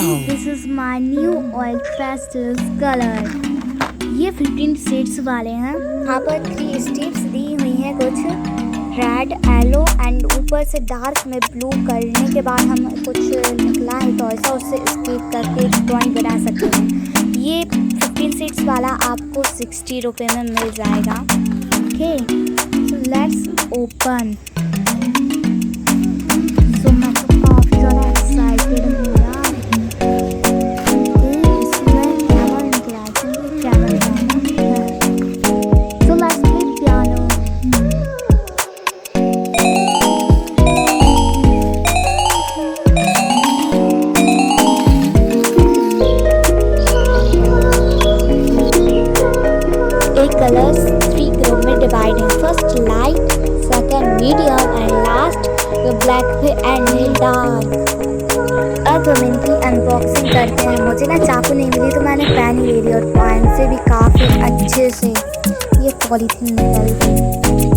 This is my new oil pastels color. ये 15 shades वाले हैं। यहाँ पर 3 स्टेप्स दी हुई हैं, कुछ रेड, येलो एंड ऊपर से डार्क में ब्लू करने के बाद हम कुछ निकला है तो ऐसा उससे स्केच करके एक ड्राइंग बना सकते हैं। ये 15 शेड्स वाला आपको 60 रुपये में मिल जाएगा। Okay, so let's open. So मैं तो काफ़ी ज़्यादा एक्साइटेड हूँ यार। इसमें कैमल निकला है, क्योंकि कैमल है। So let's play piano. Colours 3 group में डिवाइड हैं। First light, second medium and last black and dark. अब हम इनकी अनबॉक्सिंग करते हैं। मुझे ना चाकू नहीं मिली तो मैंने पेन ही ले ली और पेन से भी काफ़ी अच्छे से ये पॉलीथीन निकल गई।